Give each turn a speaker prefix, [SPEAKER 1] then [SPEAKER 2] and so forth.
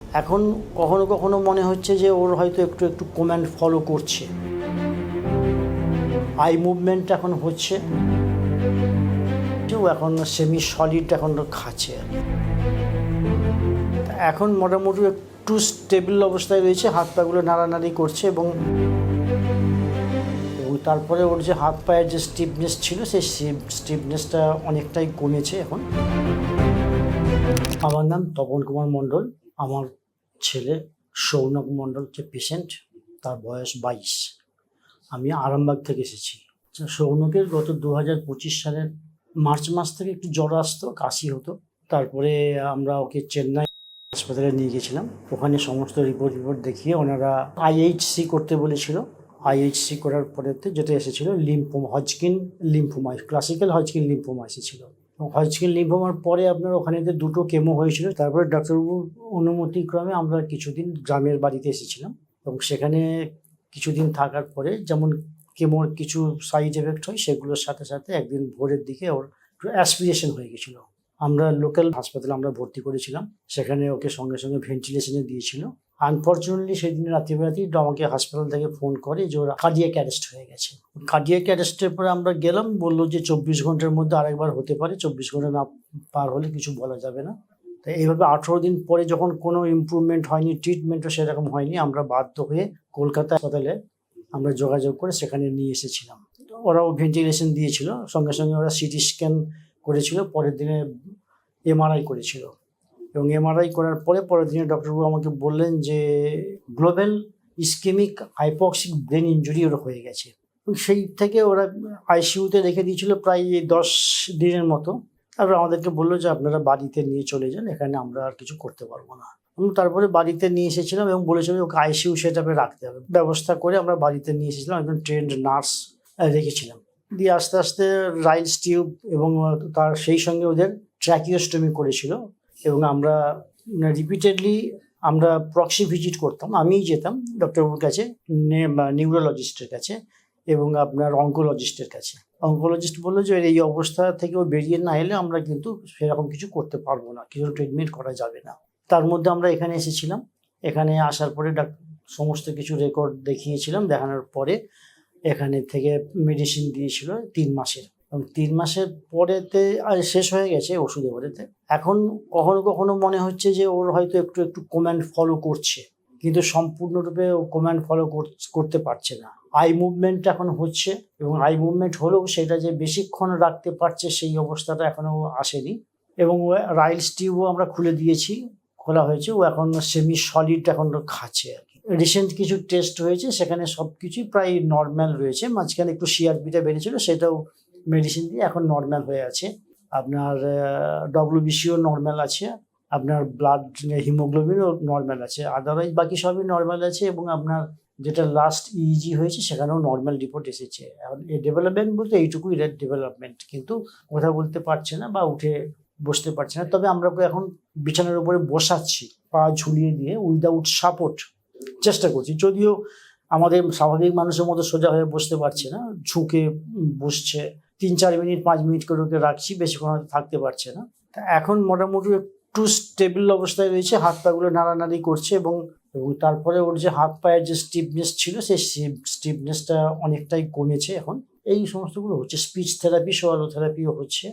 [SPEAKER 1] এখন কখনো কখনো মনে হচ্ছে যে ওর হয়তো একটু একটু কমান্ড ফলো করছে, আই মুভমেন্ট এখন হচ্ছে, ও এখন সেমি সলিড এখন খাচ্ছে আর কি। এখন মোটামুটি একটু স্টেবল অবস্থায় রয়েছে, হাত পাগুলো নাড়ানাড়ি করছে এবং তারপরে ওর যে হাত পায়ের যে স্টিফনেস ছিল সেই স্টিফনেসটা অনেকটাই কমেছে এখন। আমার নাম তপন কুমার মণ্ডল। আমার ছেলে সৌনক মণ্ডল যে পেশেন্ট, তার বয়স 22। আমি আরামবাগ থেকে এসেছি। সৌনকের গত 2025 সালের মার্চ মাস থেকে একটু জ্বর আসতো, কাশি হতো। তারপরে আমরা ওকে চেন্নাই হাসপাতালে নিয়ে গেছিলাম। ওখানে সমস্ত রিপোর্ট দেখিয়ে ওনারা IHC করতে বলেছিল। IHC করার পরেতে যেটা এসেছিলো lymphoma, Hodgkin lymphoma, classical Hodgkin lymphoma এসেছিলো। হজকিন লিম্ফোমার পরে আপনার ওখানে 2টো কেমো হয়েছিল। তারপরে ডাক্তারবাবুর অনুমতিক্রমে আমরা কিছুদিন গ্রামের বাড়িতে এসেছিলাম এবং সেখানে কিছুদিন থাকার পরে যেমন কেমোর কিছু সাইড এফেক্ট হয়, সেগুলোর সাথে সাথে একদিন ভোরের দিকে ওর অ্যাসপিরেশন হয়ে গেছিলো। আমরা লোকাল হাসপাতালে আমরা ভর্তি করেছিলাম, সেখানে ওকে সঙ্গে সঙ্গে ভেন্টিলেশনে দিয়েছিল। আনফর্চুনেটলি সেদিন রাত্রিবেলাতেই আমাকে হাসপাতাল থেকে ফোন করে যে ওরা কার্ডিয়াক অ্যারেস্ট হয়ে গেছে। কার্ডিয়াক অ্যারেস্টের পরে আমরা গেলাম, বললো যে 24 ঘন্টার মধ্যে আরেকবার হতে পারে, 24 ঘন্টা না পার হলে কিছু বলা যাবে না। তাই এইভাবে 18 দিন পরে যখন কোনো ইমপ্রুভমেন্ট হয়নি, ট্রিটমেন্টও সেরকম হয়নি, আমরা বাধ্য হয়ে কলকাতা হাসপাতালে আমরা যোগাযোগ করে সেখানে নিয়ে এসেছিলাম। ওরাও ভেন্টিলেশন দিয়েছিল, সঙ্গে সঙ্গে ওরা সিটি স্ক্যান করেছিল, পরের দিনে MRI করেছিল এবং MRI করার পরের দিনে ডক্টরবাবু আমাকে বললেন যে global ischemic hypoxic brain injury ওরা হয়ে গেছে। সেই থেকে ওরা ICUতে রেখে দিয়েছিল প্রায় 10 দিনের মতো। তারপর আমাদেরকে বললো যে আপনারা বাড়িতে নিয়ে চলে যান, এখানে আমরা আর কিছু করতে পারবো না। তারপরে বাড়িতে নিয়ে এসেছিলাম এবং বলেছিল ওকে ICU সেটআপে রাখতে হবে। ব্যবস্থা করে আমরা বাড়িতে নিয়ে এসেছিলাম, একজন ট্রেন্ড নার্স রেখেছিলাম। দিয়ে আস্তে আস্তে রাইলস টিউব এবং তার সেই সঙ্গে ওদের ট্র্যাকিওস্টমি করেছিল এবং আমরা রিপিটেডলি আমরা প্রক্সি ভিজিট করতাম। আমিই যেতাম ডক্টরবাবুর কাছে, নিউরোলজিস্টের কাছে এবং আপনার অঙ্কোলজিস্টের কাছে। অঙ্কোলজিস্ট বললো যে এই অবস্থা থেকে ও বেরিয়ে না এলে আমরা কিন্তু সেরকম কিছু করতে পারবো না, কিছু ট্রিটমেন্ট করা যাবে না। তার মধ্যে আমরা এখানে এসেছিলাম। এখানে আসার পরে সমস্ত কিছু রেকর্ড দেখিয়েছিলাম, দেখানোর পরে এখানে থেকে মেডিসিন দিয়েছিল 3 মাসের এবং 3 মাসের পরেতে শেষ হয়ে গেছে ওষুধের পরেতে। এখন কখনো কখনো মনে হচ্ছে যে ওর হয়তো একটু একটু কমান্ড ফলো করছে, কিন্তু সম্পূর্ণরূপে ও কমান্ড ফলো করতে পারছে না। আই মুভমেন্ট এখন হচ্ছে এবং আই মুভমেন্ট হলেও সেটা যে বেশিক্ষণ রাখতে পারছে সেই অবস্থাটা এখনো আসেনি। এবং রাইলস টিউবও আমরা খুলে দিয়েছি, খোলা হয়েছে, ও এখন সেমি সলিড এখন খাচ্ছে আর কি। রিসেন্ট কিছু টেস্ট হয়েছে, সেখানে সব কিছুই প্রায় নর্মাল রয়েছে। মাঝখানে একটু CRPটা বেড়েছিল, সেটাও মেডিসিন দিয়ে এখন নর্মাল হয়ে আছে। আপনার WBCও নর্মাল আছে, আপনার ব্লাড হিমোগ্লোবিনও নর্মাল আছে, আদারওয়াইজ বাকি সবই নর্মাল আছে। এবং আপনার যেটা লাস্ট EEG হয়েছে সেখানেও নর্মাল রিপোর্ট এসেছে। এখন এই ডেভেলপমেন্ট বলতে এইটুকুই ডেভেলপমেন্ট, কিন্তু কথা বলতে পারছে না বা উঠে বসতে পারছে না। তবে আমরা এখন বিছানার উপরে বসাচ্ছি, পা ঝুলিয়ে দিয়ে উইদাউট সাপোর্ট চেষ্টা করছি, যদিও আমাদের স্বাভাবিক মানুষের মতো সোজা হয়ে বসতে পারছে না, ঝুঁকে বসছে। 3-4 মিনিট 5 মিনিট করে ওকে রাখছি, বেশিক্ষণ থাকতে পারছে না। এখন মোটামুটি একটু স্টেবল অবস্থায় রয়েছে, হাত পাগুলো নাড়ানাড়ি করছে এবং তারপরে ওর যে হাত পায়ের যে স্টিফনেস ছিল সেই স্টিফনেসটা অনেকটাই কমেছে এখন। এই সমস্তগুলো হচ্ছে। স্পিচ থেরাপি, সোয়ালো থেরাপিও হচ্ছে।